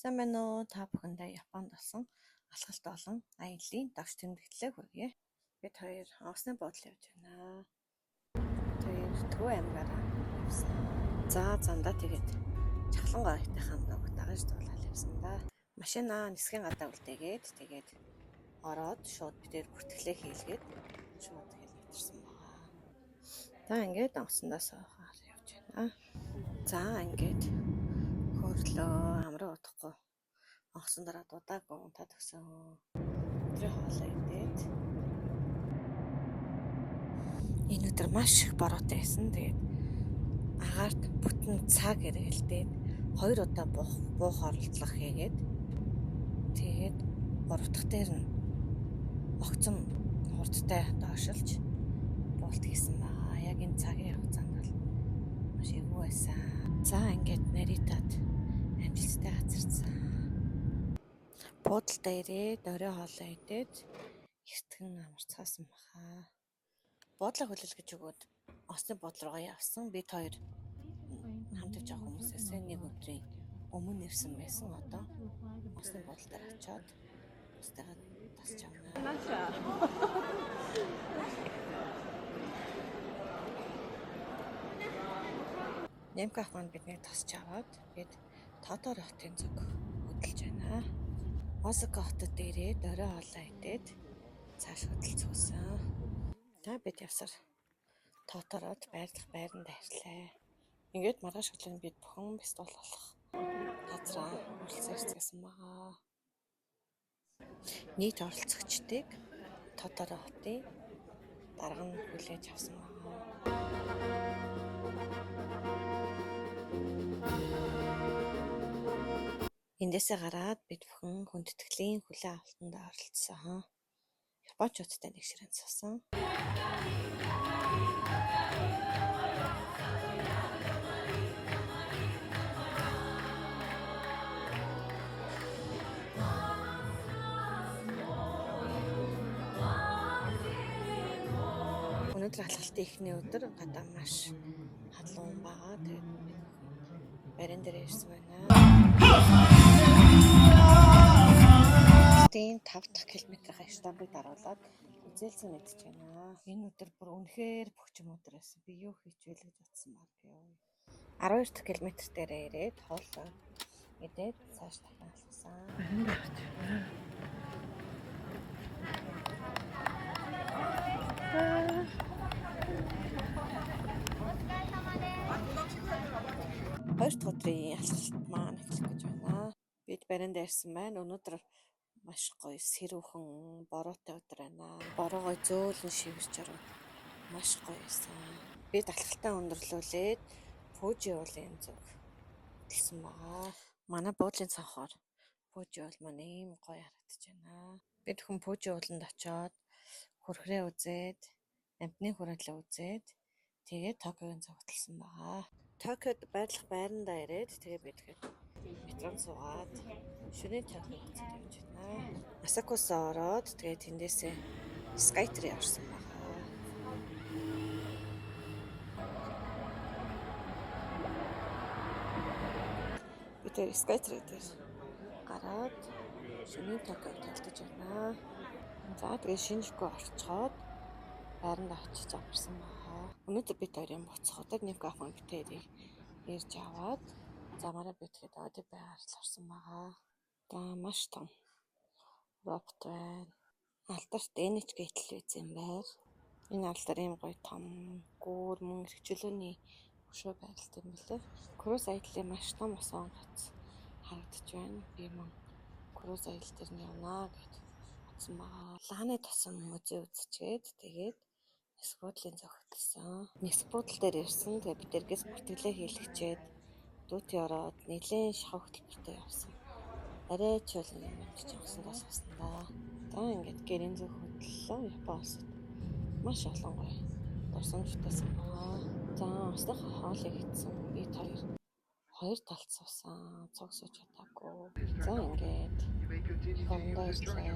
Сайн байна уу? Та бүхэндээ Японд болсон алхалт болон аяллаа дагш тэмдэглэлээ хүргье. Бид хоёр онгоцны буудлын явж байна. Тэгээд Төв аймгаараа явсан. За зандаа тэгээд Чахлангой ихтэй дагаж дуулаад явсан да. Машинаа нисхийн гадаа үлдээгээд тэгээд ороод шууд бид бүртгэлээ хийлгээд шууд хэлэгдэрсэн байгаа. За ингээд онгоцондоо суугаар явж байна. За ингээд хөрлөө амраа удахгүй онгоцон дараа дудаагүй унтаад өгсөн. Өдрийн хоолой идээд энэ өдөр маш их бороотой байсан. Тэгээд агаарт бүтэн цаг эргэлдээд 2 удаа буух оролдлого хийгээд тэгээд 3 дахь дээр нь огцом хурдтай доошилж буулт хийсэн байгаа. Яг энэ цагийн хугацаанд бол маш эвгүй байсан. За ингээд Наритад амжилттай газарсан. Буудалтай ирээд орой хоолой идээд эртгэн амарцгаасан баха. Буудлаа хүлээл гэж өгөөд онгоцны буудлал руугаа явсан. Бид хоёр хамт явж байгаа хүмүүсээс нэг өдрийн өмнө ирсэн байсан. Одоо онгоцны буудлал дээр очиод бусдаагаа тасч авна. Нэмэх ахмад бидний тасч аваад бид Тотор хотын зүг хөдөлж байна. Осака хотод ирээд орой хоолой идээд цааш хөдөлцөөсөн. За бид явсаар Тотород байрлах байранд ажиллаа. Ингээд маргааш өглөө бид бүхэн фестивал болох газраа уралцсан ирсэн байгаа. Нийт оролцогчдыг Тоторо хотын дарга нь хүлээж авсан байгаа. Эндээсээ гараад бид бүхэн хүндэтгэлийн хүлээн авалтанд оролцсон. Японочдод нэг ширээн цасан. Өнөөдөр алхалтын эхний өдөр гадаа маш халуун байгаа. Тэгээд барин дээр ирсэн байна. 5 дахь километрийн хашаатыг даруулаад үзэлцэн мэдэж байна. Энэ өдөр бүр үнэхээр бөхчм өдөр байсан. Би юу хийчихвэл гэж бодсон баг ёо. 12 дахь километр дээрээ ирээд хоолой идээд цааш дахин алхсан. Барин гарч байна. Хоёр дахь өдрийн алхалт маань эхлэх гэж байна. Бид баринд ирсэн байна. Өнөөдөр маш гоё сэрүүхэн бороотой өдөр байна. Бороогоо зөөлөн шивэрч ороод маш гоё байсан. Бид алхалтаа өндөрлүүлээд Фужи уулын зүг хөдөлсөн байгаа. Манай буудлын цанхоор Фужи уул маань ийм гоё харагдаж байна. Бид хүн Фужи ууланд очиод хөрхрээ үзээд, амтны хүрээлэн үзээд тэгээд Токиогийн зүг хөдөлсөн байгаа. Токиод байрлах байрандаа ирээд тэгээд бид метронд суугаад шөнийн Токио үзэж явж байна. Асакусаа ороод тэгээд тэндээсээ Skytree орсон байгаа. Бид Skytree дээр гараад шөнийн Токиод талдаж байна. За тэгээд шинжлэхгүй орцоод байранд очиж амарсан байгаа. Өнөөдөр бид хоёрын буцахад нэг ахмад битэрийг ирж аваад замаараа битгэд одод байгаар л орсон байгаа. За маш том робот байна. Алдарт NHK телевизэн байр. Энэ алдар ийм гоё том гүүр мөн эрхчлөөний хөшөө байдалтай юм билээ. Круиз аяллаа маш том усан гоц харагдаж байна. Би мөн круиз аялал дээр нь явнаа гэж бодсон байгаа. Лааны тосон музей үзчихээд тэгээд нисэх буудлын зүг хөдөлсөн. Нисэх буудлын дээр ирсэн. Тэгээд бид эргээс бүртгэлээ хийлгчээд дүүти ороод нэлийн шахав хөтөлбөртөө явсан. Арай ч бол юм ч онгоцондоо суусан да. За ингээд гэрийн зүг хөдлөлөө Япон улсад маш олон гоё дурсамжтайсан байгаа. За онгоцныхоо хоолыг идсэн. Бид хоёр талд суусан. Цуг сууж чадаагүй. За ингээд хондоо ирлээ.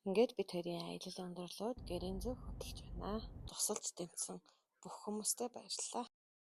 Ингээд бид хоёрын аялал өндөрлөөд гэрийн зүг хөдөлж байна. Тусалж дэмжсэн бүх хүмүүстээ баярлалаа.